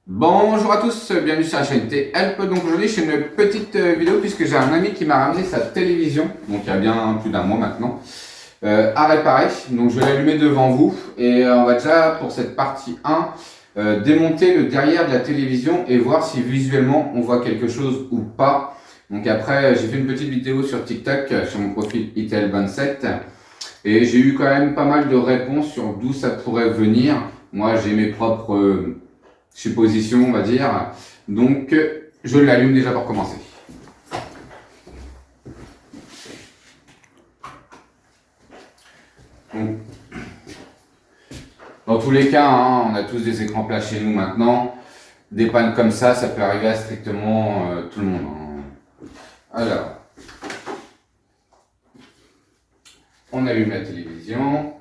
Bonjour à tous, bienvenue sur la chaîne T-Help. Donc aujourd'hui je fais une petite vidéo puisque j'ai un ami qui m'a ramené sa télévision, donc il y a bien plus d'un mois maintenant, à réparer. Donc je vais l'allumer devant vous et on va déjà pour cette partie 1 démonter le derrière de la télévision et voir si visuellement on voit quelque chose ou pas. Donc après j'ai fait une petite vidéo sur TikTok sur mon profil ITL27 et j'ai eu quand même pas mal de réponses sur d'où ça pourrait venir. Moi j'ai mes propres supposition, on va dire. Donc, je l'allume déjà pour commencer. Donc, dans tous les cas, hein, on a tous des écrans plats chez nous maintenant. Des pannes comme ça peut arriver à strictement tout le monde. Hein. Alors, on allume la télévision.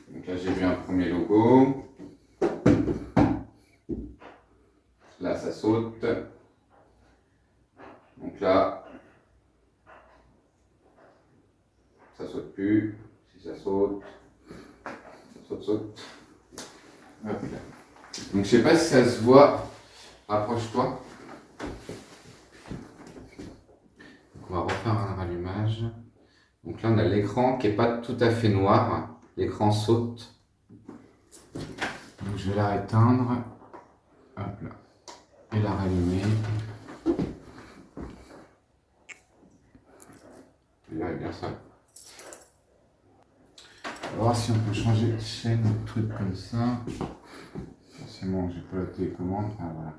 Donc là, j'ai vu un premier logo. Là, ça saute. Donc là, ça saute plus. Si ça saute, saute. Hop là. Donc je sais pas si ça se voit. Rapproche-toi. On va refaire un rallumage. Donc là, on a l'écran qui n'est pas tout à fait noir. L'écran saute. Donc je vais la éteindre. Hop là. Et la rallumer. Et là, bien ça. On va voir si on peut changer de chaîne, de trucs comme ça. Forcément, j'ai pas la télécommande. Ah, voilà.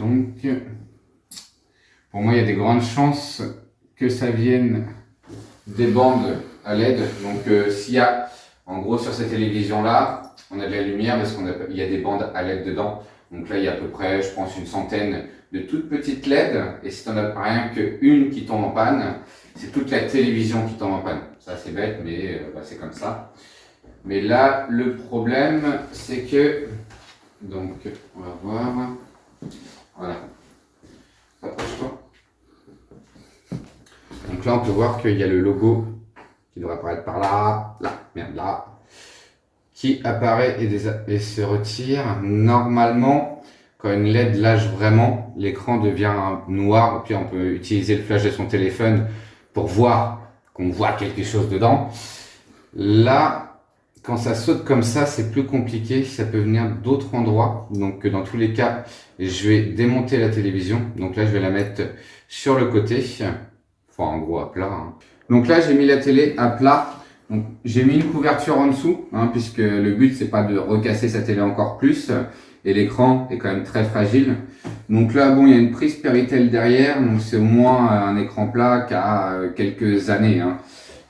Donc, pour moi, il y a des grandes chances que ça vienne des bandes à LED. Donc, s'il y a, en gros, sur cette télévision-là, on a de la lumière parce qu'il y a des bandes à LED dedans. Donc là, il y a à peu près, je pense, une centaine de toutes petites LED. Et si tu n'en as rien qu'une qui tombe en panne, c'est toute la télévision qui tombe en panne. Ça, c'est bête, mais c'est comme ça. Mais là, le problème, c'est que... Donc, on va voir... Voilà. Approche-toi. Donc là, on peut voir qu'il y a le logo qui devrait apparaître par là, là, qui apparaît et se retire. Normalement, quand une LED lâche vraiment, l'écran devient noir, puis on peut utiliser le flash de son téléphone pour voir qu'on voit quelque chose dedans. Là, quand ça saute comme ça, c'est plus compliqué, ça peut venir d'autres endroits. Donc dans tous les cas, je vais démonter la télévision. Donc là, je vais la mettre sur le côté, enfin en gros à plat. Hein. Donc là, j'ai mis la télé à plat. Donc j'ai mis une couverture en dessous, hein, puisque le but c'est pas de recasser sa télé encore plus. Et l'écran est quand même très fragile. Donc là, bon, il y a une prise Péritel derrière, donc c'est au moins un écran plat qui a quelques années. Hein.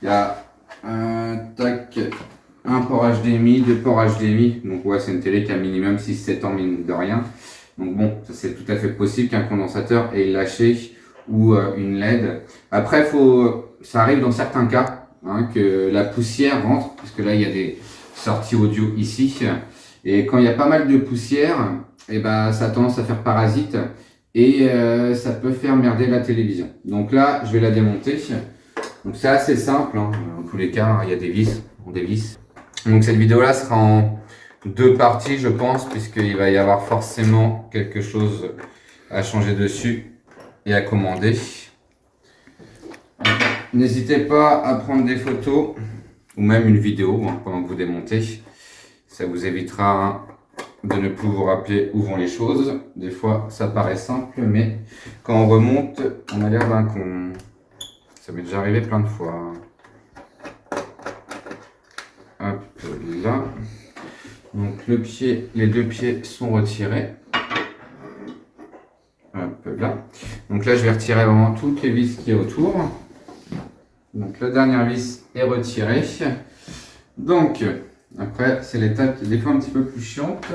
Il y a un port HDMI, deux ports HDMI. Donc ouais, c'est une télé qui a minimum 6-7 ans, mine de rien. Donc bon, c'est tout à fait possible qu'un condensateur ait lâché ou une LED. Après, ça arrive dans certains cas hein, que la poussière rentre, parce que là, il y a des sorties audio ici. Et quand il y a pas mal de poussière, et ben, ça a tendance à faire parasite et ça peut faire merder la télévision. Donc là, je vais la démonter. Donc c'est assez simple, hein. Dans tous les cas, il y a des vis, des vis. Donc cette vidéo là sera en deux parties je pense, puisqu'il va y avoir forcément quelque chose à changer dessus et à commander. N'hésitez pas à prendre des photos ou même une vidéo hein, pendant que vous démontez. Ça vous évitera de ne plus vous rappeler où vont les choses. Des fois ça paraît simple, mais quand on remonte, on a l'air d'un con. Ça m'est déjà arrivé plein de fois. Hop là. Donc les deux pieds sont retirés. Hop là. Donc là je vais retirer vraiment toutes les vis qui est autour. Donc la dernière vis est retirée. Donc après c'est l'étape qui est des fois un petit peu plus chiante.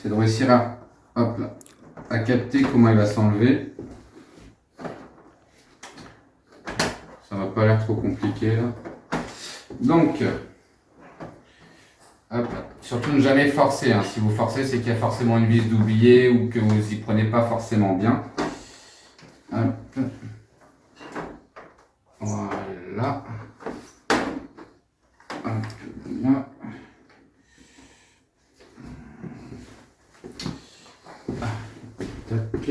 C'est de réussir à capter comment il va s'enlever. Ça va pas l'air trop compliqué là. Donc, hop, surtout ne jamais forcer. Hein. Si vous forcez, c'est qu'il y a forcément une vis d'oublier ou que vous n'y prenez pas forcément bien. Hop. Voilà. Hop là. Tac.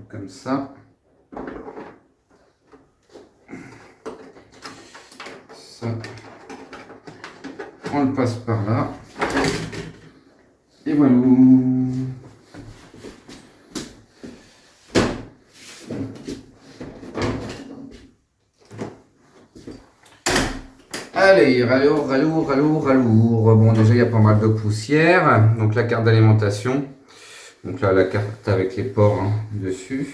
Comme ça. Ça. On le passe par là. Et voilà. Allez, ralourd. Bon, déjà, il y a pas mal de poussière. Donc, la carte d'alimentation. Donc là, la carte avec les ports dessus.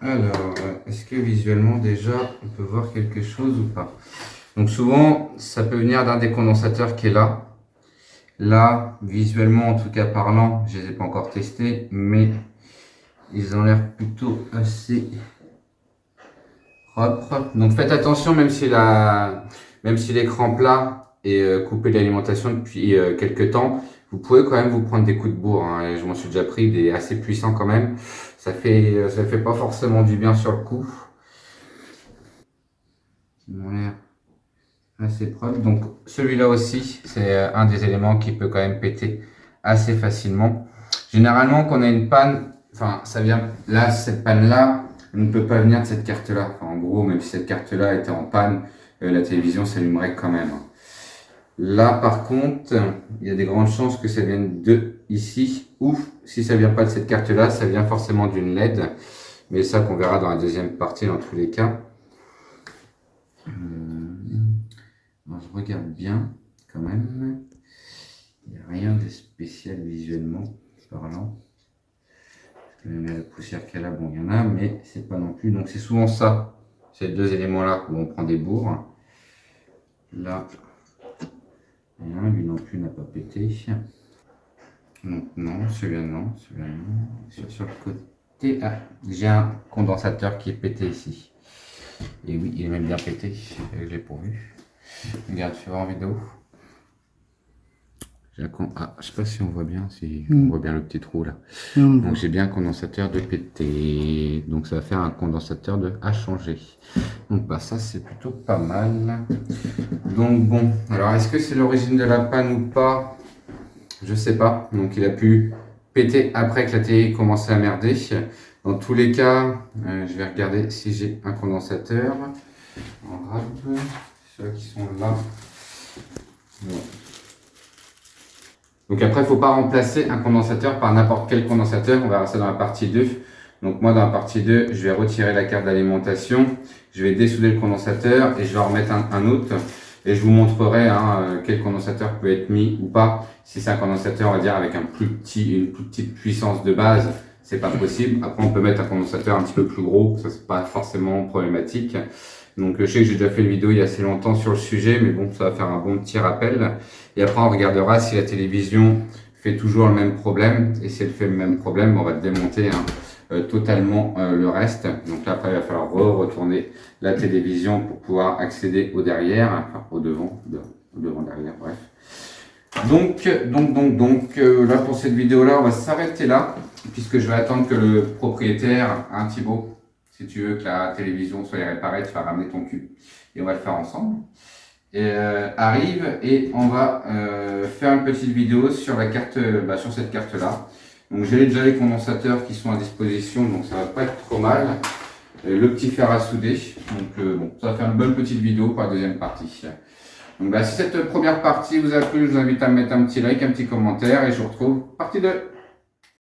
Alors, est-ce que visuellement, déjà, on peut voir quelque chose ou pas? Donc, souvent, ça peut venir d'un des condensateurs qui est là. Là, visuellement, en tout cas parlant, je ne les ai pas encore testés, mais ils ont l'air plutôt assez propres. Donc faites attention, même si l'écran plat est coupé d'alimentation depuis quelques temps, vous pouvez quand même vous prendre des coups de bourre. Et je m'en suis déjà pris des assez puissants quand même. Ça fait pas forcément du bien sur le coup. Ils ont l'air assez propre. Donc celui-là aussi, c'est un des éléments qui peut quand même péter assez facilement. Généralement, quand on a une panne, enfin ça vient là, cette panne-là, elle ne peut pas venir de cette carte-là. Enfin, en gros, même si cette carte-là était en panne, la télévision s'allumerait quand même. Là, par contre, il y a des grandes chances que ça vienne de ici, ou si ça vient pas de cette carte-là, ça vient forcément d'une LED. Mais ça qu'on verra dans la deuxième partie dans tous les cas. Alors, je regarde bien quand même. Il n'y a rien de spécial visuellement parlant. Même la poussière qu'elle a, bon, il y en a, mais c'est pas non plus. Donc, c'est souvent ça, ces deux éléments-là où on prend des bourres. Là, rien, lui non plus n'a pas pété. Donc, non, celui-là non, celui-là non. Sur le côté, ah, j'ai un condensateur qui est pété ici. Et oui, il est même bien pété, je l'ai pourvu. Regarde, tu vas en vidéo. Ah, je sais pas si on voit bien, si on voit bien le petit trou là. Donc j'ai bien un condensateur de pété. Donc ça va faire un condensateur de à changer. Donc bah ça c'est plutôt pas mal. Donc bon, alors est-ce que c'est l'origine de la panne ou pas? Je sais pas. Donc il a pu péter après que la télé commençait à merder. Dans tous les cas, je vais regarder si j'ai un condensateur en rab. Ceux qui sont là. Ouais. Donc après, il ne faut pas remplacer un condensateur par n'importe quel condensateur. On verra ça dans la partie 2. Donc moi, dans la partie 2, je vais retirer la carte d'alimentation. Je vais dessouder le condensateur et je vais en remettre un autre. Et je vous montrerai quel condensateur peut être mis ou pas. Si c'est un condensateur, on va dire, avec une plus petite puissance de base, c'est pas possible. Après, on peut mettre un condensateur un petit peu plus gros. Ça, c'est pas forcément problématique. Donc je sais que j'ai déjà fait une vidéo il y a assez longtemps sur le sujet, mais bon, ça va faire un bon petit rappel. Et après, on regardera si la télévision fait toujours le même problème. Et si elle fait le même problème, on va démonter totalement le reste. Donc là, après, il va falloir retourner la télévision pour pouvoir accéder au derrière, enfin au devant derrière, bref. Donc là, pour cette vidéo-là, on va s'arrêter là, puisque je vais attendre que le propriétaire, Thibaut, si tu veux que la télévision soit réparée, tu vas ramener ton cube et on va le faire ensemble. Et arrive et on va faire une petite vidéo sur la carte, sur cette carte là. Donc j'ai déjà les condensateurs qui sont à disposition, donc ça va pas être trop mal. Et le petit fer à souder, donc bon, ça va faire une bonne petite vidéo pour la deuxième partie. Donc si cette première partie vous a plu, je vous invite à mettre un petit like, un petit commentaire et je vous retrouve partie 2.